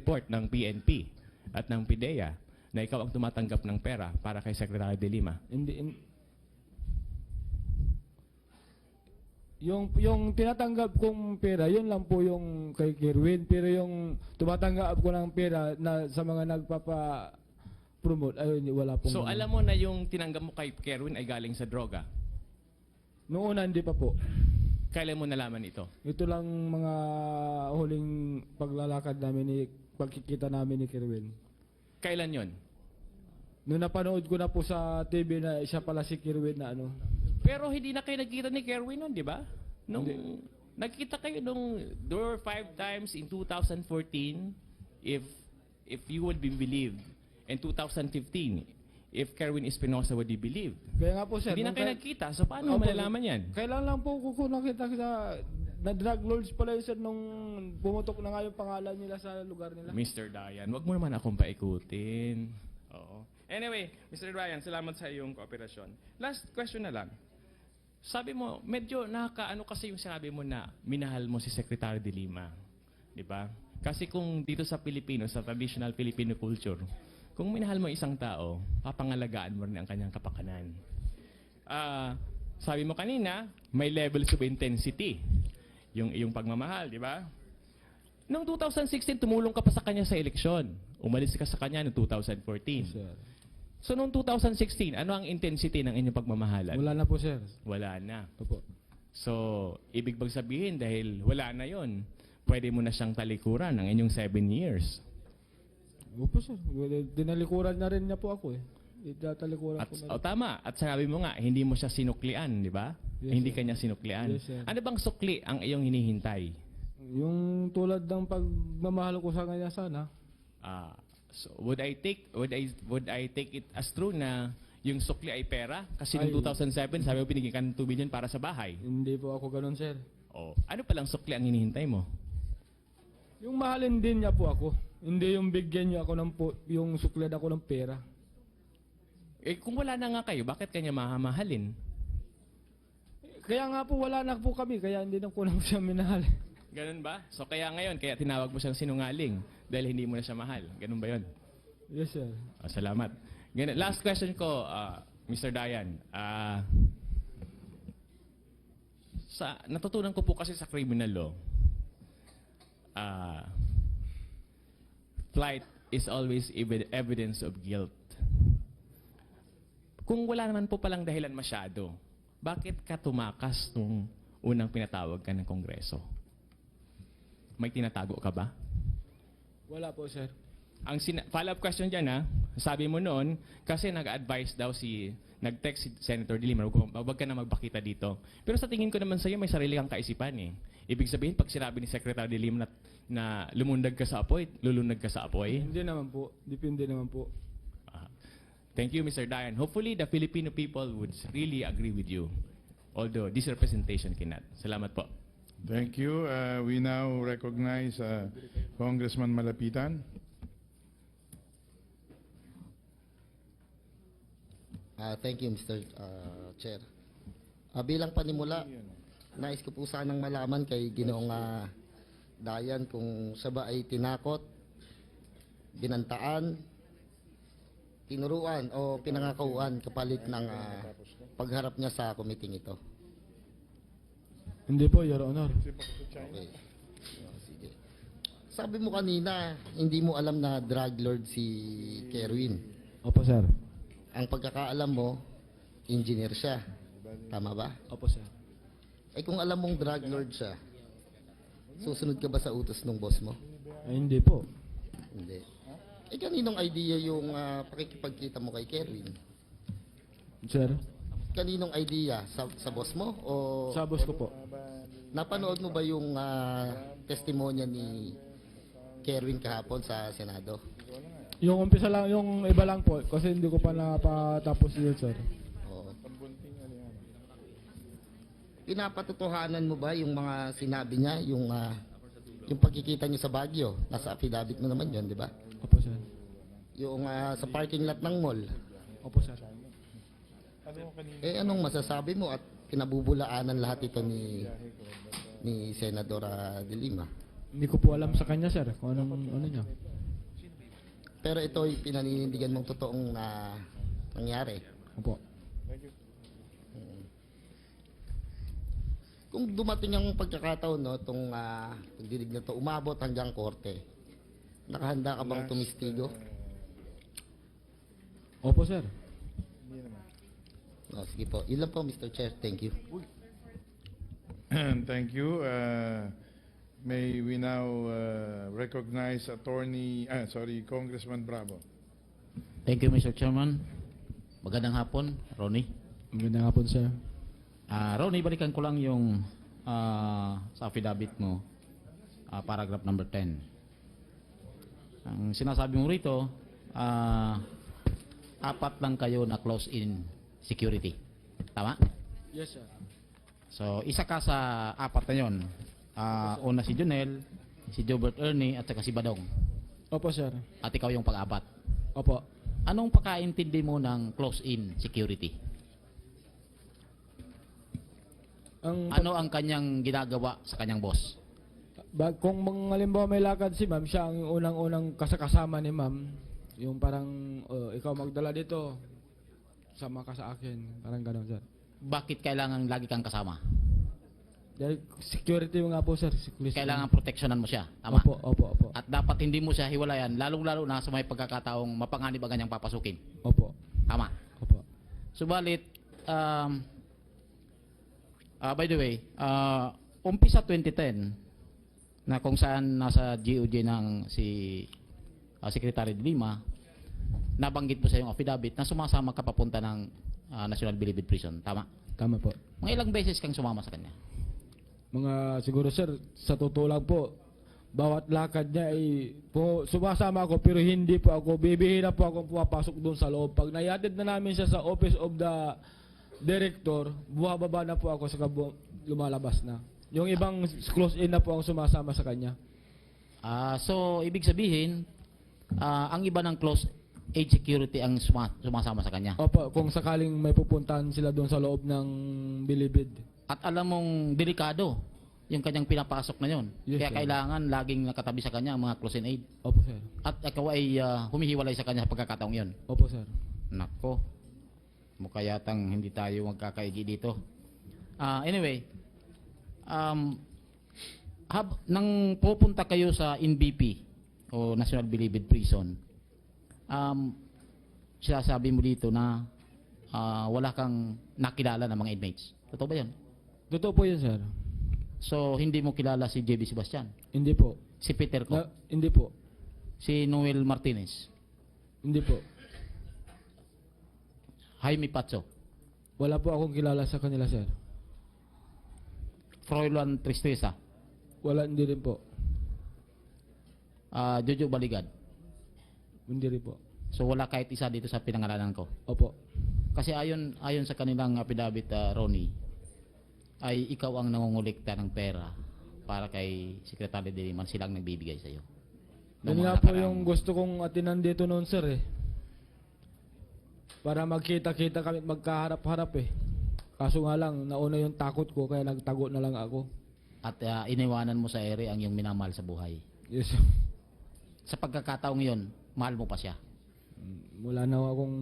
report ng PNP at ng PIDEA na ikaw ang tumatanggap ng pera para kay Secretary De Lima? Yung tinatanggap kong pera, yun lang po yung kay Kerwin. Pero yung tumatanggap ko ng pera na sa mga nagpapa-promote, ayun, wala pong. So alam mo na yung tinanggap mo kay Kerwin ay galing sa droga? Noong una, hindi pa po. Kailan mo nalaman ito? Ito lang mga huling paglalakad namin, pagkikita namin ni Kerwin. Kailan yon? Noong napanood ko na po sa TV na siya pala si Kerwin na ano. Pero hindi na kayo nagkita ni Kerwin nun, di ba? Nung Hindi. nagkita kayo nung there were 5 times in 2014 if you would be believed. In 2015, if Kerwin Espinosa would be believed. Kaya nga po sir. Hindi na nung kayo kay- nagkita. So paano mo Opo, malalaman yan? Kailan lang po ko nakita na drug lords pala yun sir nung pumutok na nga yung pangalan nila sa lugar nila. Mr. Dayan, wag mo naman akong paikutin. Oo. Anyway, Mr. Ryan, salamat sa iyong kooperasyon. Last question na lang. Sabi mo, medyo nakakaano kasi yung sinabi mo na minahal mo si Secretary De Lima. Di ba? Kasi kung dito sa Pilipino, sa traditional Filipino culture, kung minahal mo isang tao, papangalagaan mo rin ang kanyang kapakanan. Sabi mo kanina, may levels of intensity yung iyong pagmamahal, di ba? Noong 2016, tumulong ka pa sa kanya sa eleksyon. Umalis ka sa kanya noong 2014. Sir. So noong 2016, ano ang intensity ng inyong pagmamahalan? Wala na po sir. Wala na. Opo. So, ibig bang sabihin dahil wala na yon, pwede mo na siyang talikuran ng inyong 7 years. Opo sir. Dinalikuran na rin niya po ako eh. Idatalikuran At, ko na rin. tama. At sabi mo nga, hindi mo siya sinuklian, di ba? Yes, Hindi sir. kanya sinuklian. Yes, sir. Ano bang sukli ang iyong hinihintay? Yung tulad ng pagmamahal ko sa kanya sana. So would I take it as true na yung sukli ay pera? Kasi noong Ay. 2007, sabi mo binigyan ka ng 2 billion para sa bahay. Hindi po ako ganun sir. Oh, ano palang sukli ang hinihintay mo? Yung mahalin din niya po ako. Hindi yung bigyan niya ako ng yung suklad ako ng pera. Eh kung wala na nga kayo, bakit kanya mahamahalin? Kaya nga po wala na po kami. Kaya hindi na ko lang siya minahal. Ganun ba? So kaya ngayon, kaya tinawag mo siyang sinungaling dahil hindi mo na siya mahal. Ganun ba yun? Yes sir. Salamat. Last question ko, Mr. Dayan. Natutunan ko po kasi sa criminal law, flight is always evidence of guilt. Kung wala naman po palang dahilan masyado, bakit ka tumakas nung unang pinatawag ka ng Kongreso? May tinatago ka ba? Wala po sir. Ang follow-up question dyan sabi mo noon, kasi nag-advise daw nag-text si Senator De Lima, wag ka na magbakita dito. Pero sa tingin ko naman sa iyo, may sarili kang kaisipan eh. Ibig sabihin, pag sinabi ni Secretary De Lima na lumundag ka sa apoy, lulundag ka sa apoy. Hindi naman po. Depende naman po. Thank you, Mr. Dayan. Hopefully, the Filipino people would really agree with you. Although, this representation cannot. Salamat po. Thank you. We now recognize Congressman Malapitan. Thank you, Mr. Chair. Bilang panimula, nais ko po sanang malaman kay Ginoong Dayan kung siya ba ay tinakot, binantaan, tinuruan o pinangakauan kapalit ng pagharap niya sa committee ito. Hindi po, Your Honor. Okay. Sige. Sabi mo kanina, hindi mo alam na drug lord si Kerwin. Opo sir. Ang pagkakaalam mo, engineer siya. Tama ba? Opo sir. Eh kung alam mong drug lord siya, susunod ka ba sa utos ng boss mo? Ay, hindi po. Hindi. Eh kaninong idea yung pakikipagkita mo kay Kerwin? Sir? Kaninong idea? Sa boss mo? O Sa boss ko po. napanood mo ba yung testimonya ni Kerwin kahapon sa Senado? Yung umpisa lang, yung iba lang po. Kasi hindi ko pa napatapos yun sir. Oo. Pinapatotohanan mo ba yung mga sinabi niya, yung pagkikita niyo sa Baguio? Nasa affidavit mo naman yun, di ba? Opo sir. Yung sa parking lot ng mall. Opo sir. Eh anong masasabi mo at pinabubulaanan lahat ito ni Senadora De Lima? Hindi ko po alam sa kanya sir kung anong ano niya. pero ito'y pinaninindigan mong totoong na nangyari. Opo. Kung dumating ang pagkakataon, no, itong pagdinig na to umabot hanggang korte, nakahanda ka bang tumistigo? Opo, sir. No, sige po. Yun lang po, Mr. Chair. Thank you. Thank you. May we now recognize Congressman Bravo. Thank you, Mr. Chairman. Magandang hapon, Ronnie. Magandang hapon, sir. Ronnie, balikan ko lang yung sa affidavit mo, paragraph number 10. Ang sinasabi mo rito, apat lang kayo na close-in security. Tama? Yes, sir. So, isa ka sa apat na yun. Una si Junel, si Jobert Ernie, at saka si Badong. Opo, sir. At ikaw yung pang-apat. Opo. Anong pagkaintindi mo ng close-in security? Ano ang kanyang ginagawa sa kanyang boss? Kung halimbawa may lakad si ma'am, siya ang unang-unang kasama ni ma'am. Yung parang, ikaw magdala dito, sama ka sa akin. Parang gano'n, sir. Bakit kailangan lagi kang kasama? Dahil security nga po, sir. Kailangan proteksyonan mo siya. Tama? Opo. At dapat hindi mo siya hiwalayan, lalong-lalo na sa may pagkakataong mapanganib ang kanyang papasukin. Opo. Tama? Opo. Subalit, by the way, umpisa 2010, na kung saan nasa GOJ ng si Secretary de Lima, nabanggit po sa yung affidavit na sumasama ka papunta ng National Bilibid Prison. Tama? Tama po. Mga ilang beses kang sumama sa kanya? Siguro, sir, sa totoo lang po, bawat lakad niya ay sumasama ako pero hindi po ako, bibihira po akong pumapasok doon sa loob. Pag nayatid na namin siya sa Office of the Director, buhababa na po ako sa lumalabas na. Yung ibang close-in na po ang sumasama sa kanya. So, ibig sabihin, ang iba ng close age security ang sumasama sa kanya. Opo, kung sakaling may pupuntahan sila doon sa loob ng Bilibid. At alam mong delikado yung kanyang pinapasok na yun. Yes, Kaya sir. kailangan laging nakatabi sa kanya ang mga close in aid. Opo, sir. At ikaw ay humihiwalay sa kanya sa pagkakataong yun. Opo, sir. Nako, mukha yatang hindi tayo magkakaigi dito. Anyway, nang pupunta kayo sa NBP o National Bilibid Prison, sinasabi mo dito na wala kang nakilala ng mga inmates. Totoo ba yan? Totoo po yun, sir. So, hindi mo kilala si JB Sebastian, Hindi po. si Peter Ko, Hindi po. si Noel Martinez, Hindi po. Jaime Pacho, Wala po akong kilala sa kanila, sir. Froilan Tristeza, Hindi rin po. Jojo Baligad. Hindi rin po. So, wala kahit isa dito sa pinangalanan ko. Opo. Kasi ayon sa kanilang affidavit, Ronnie, ay ikaw ang nangungulikta ng pera para kay Secretary de Lima, silang nagbibigay sa iyo. Yan nga po yung gusto kong atinan dito noon, sir, eh. Para magkita-kita kami, magkaharap-harap, eh. Kaso nga lang, nauna yung takot ko, kaya nagtago na lang ako. At iniwanan mo sa ere ang iyong minamahal sa buhay. Yes. Sa pagkakataong yun, mahal mo pa siya. Wala na akong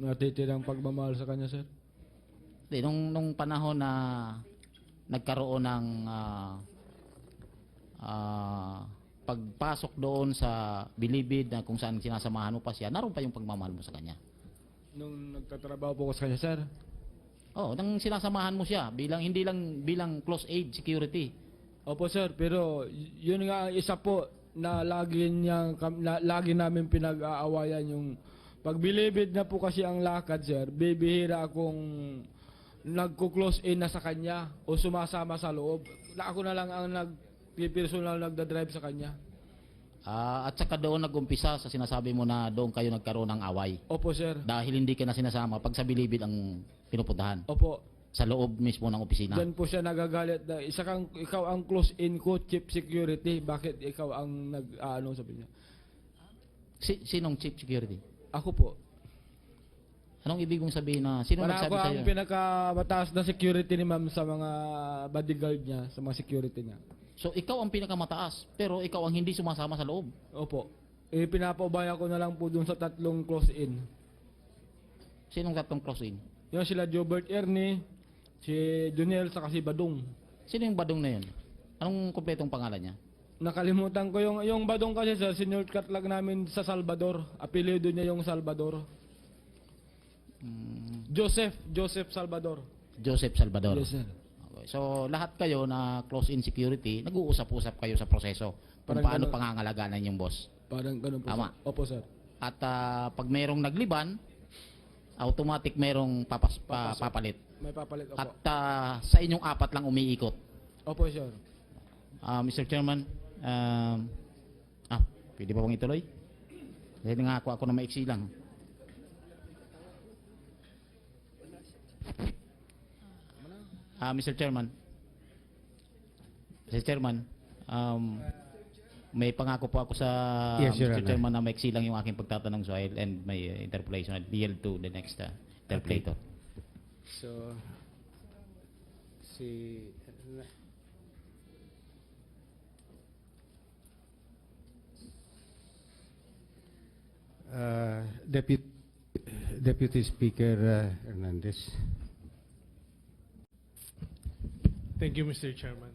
natitirang pagmamahal sa kanya, sir. Di, nung panahon na nagkaroon ng pagpasok doon sa Bilibid na kung saan sinasamahan mo pa siya, naroon pa yung pagmamahal mo sa kanya. Nung nagtatrabaho po ko sa kanya, sir. Oh, nang sinasamahan mo siya hindi lang bilang close aid security. Opo, sir, pero yun nga ang isa po na lagi namin pinag-aawayan yung pagbilibid na po kasi ang lakad, sir. Bibihira akong nagko-close in na sa kanya o sumasama sa loob. Ako na lang ang personal nagda-drive sa kanya. At saka doon nag-umpisa sa sinasabi mo na doon kayo nagkaroon ng away. Opo, sir. Dahil hindi ka na sinasama pag sa Bilibid ang pinupuntahan. Opo. Sa loob mismo ng opisina. Diyan po siya nagagalit na ikaw ang close in ko, chief security. Bakit ikaw ang sabi niya? Sinong chief security? Ako po. Anong ibig mong sabihin na sino Para nagsabi ako sa'yo? ang pinakamataas na security ni ma'am sa mga bodyguard niya, sa mga security niya. So ikaw ang pinakamataas, pero ikaw ang hindi sumasama sa loob. Opo. pinapaubaya ko na lang po dun sa tatlong close-in. Sinong tatlong close-in? Yung sila Jobert Ernie, si Junel, saka si Badong. Sino yung badong na yun? Anong kumpletong pangalan niya? Nakalimutan ko yung Badong kasi sir, sinurtcut lang namin sa Salvador. Apelyido niya yung Salvador. Joseph Salvador. Joseph Salvador. Yes sir. Okay. So, lahat kayo na close-in security, nag-uusap-usap kayo sa proseso kung Parang paano ganun. pangangalagaan yung boss. Parang ganun po Tama. sir. Opo sir. At pag mayroong nagliban, automatic mayroong papalit. May papalit opo. At sa inyong apat lang umiikot. Opo sir. Mr. Chairman, pwede pa bang ituloy? Dahil nga ako na maiksi lang. Mr. Chairman, may pangako po ako sa Yes, Your Mr. Honor. Chairman na maiksi lang yung aking pagtatanong, so I'll end my interpolation. I'll yield to the next interpolator. So, si... Deputy Speaker Hernandez. Thank you, Mr. Chairman.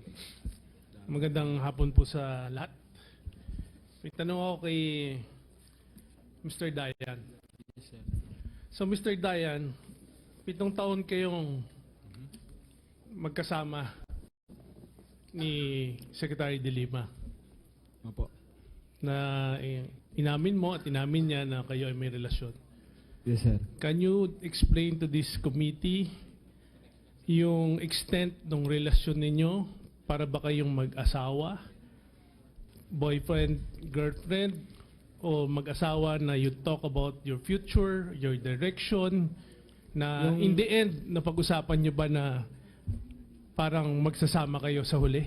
Magandang hapon po sa lahat. May tanong ako kay Mr. Dayan. So, Mr. Dayan, 7 taon kayong magkasama ni Secretary De Lima Opo. na inamin mo at inamin niya na kayo ay may relasyon. Yes sir. Can you explain to this committee yung extent ng relasyon ninyo? Para ba kayong mag-asawa? Boyfriend, girlfriend? O mag-asawa na you talk about your future, your direction? Na in the end, napag-usapan nyo ba na parang magsasama kayo sa huli?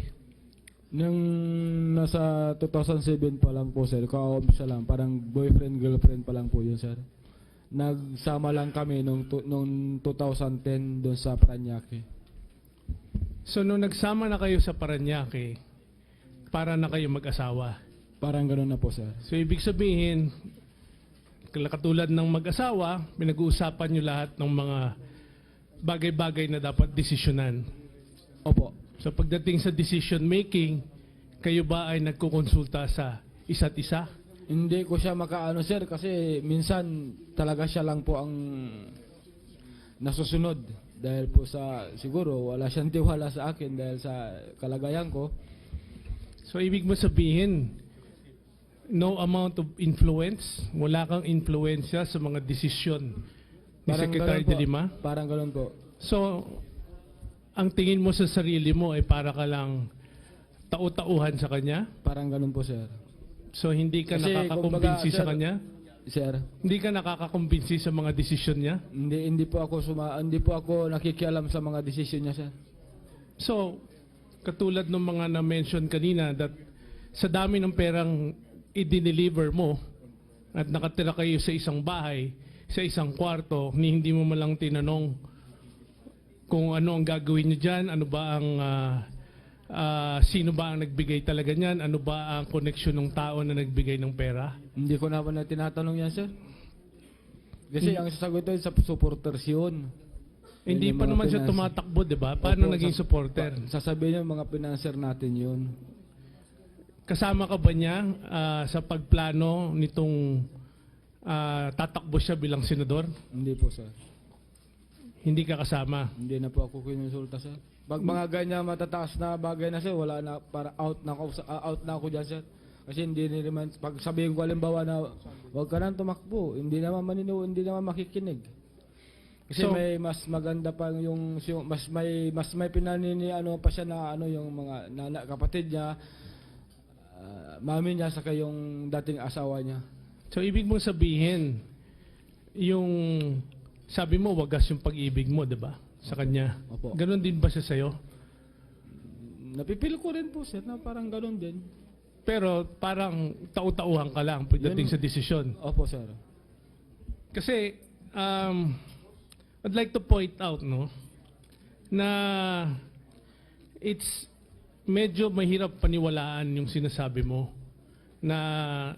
Nung nasa 2007 pa lang po sir, ka-umpisa lang, parang boyfriend, girlfriend pa lang po yun sir. Nagsama lang kami nung 2010 doon sa Parañaque. So nung nagsama na kayo sa Parañaque, para na kayo mag-asawa. Parang gano'n na po sir. So ibig sabihin, katulad ng mag-asawa, pinag-uusapan nyo lahat ng mga bagay-bagay na dapat desisyonan. Opo. So pagdating sa decision making, kayo ba ay nagkukonsulta sa isa't isa? Hindi ko siya makaano sir kasi minsan talaga siya lang po ang nasusunod dahil po sa siguro wala siyang tiwala sa akin dahil sa kalagayan ko. So ibig mo sabihin, no amount of influence, wala kang influensya sa mga desisyon ni Secretary ganun po. De Lima? Parang gano'n po. So, ang tingin mo sa sarili mo ay para ka lang tau-tauhan sa kanya? Parang gano'n po sir. So hindi ka Kasi, nakakakumbinsi kumbaga, sa sir, kanya? Sir, Hindi ka nakakakumbinsi sa mga desisyon niya? hindi po ako nakikialam sa mga desisyon niya sir. So, katulad ng mga na-mention kanina that sa dami ng perang i-deliver mo at nakatira kayo sa isang bahay, sa isang kwarto, ni hindi mo malang tinanong kung ano ang gagawin niyo dyan, ano ba ang sino ba ang nagbigay talaga niyan, ano ba ang koneksyon ng tao na nagbigay ng pera. Hindi ko naman na tinatanong yan sir. Kasi ang sasagot doon sa supporters yun. Hindi Yung pa mga naman siya finance- tumatakbo, di ba? Paano Opo, naging supporter? Sasabihin niyo mga financer natin yun. Kasama ka ba niya sa pagplano nitong tatakbo siya bilang senador? Hindi po sir. Hindi ka kasama. Hindi na po ako kinonsulta sir. Pag mga ganyan matataas na bagay na sir, wala na, para out na ako dyan sir. Kasi hindi naman, pag sabihin ko halimbawa na huwag ka nang tumakbo, hindi naman hindi naman makikinig. Kasi So- may mas maganda pa yung mas may pinanini ano pa siya na ano yung mga kapatid niya, mami niya saka yung dating asawa niya. So, ibig mong sabihin, yung sabi mo, wagas yung pag-ibig mo, di ba? Sa kanya. Opo. Ganon din ba siya sa'yo? Napipil ko rin po sir na parang gano'n din. Pero parang tau-tauhan ka lang pagdating Yun- sa desisyon. Opo sir. Kasi, I'd like to point out, no, na it's medyo mahirap paniwalaan yung sinasabi mo na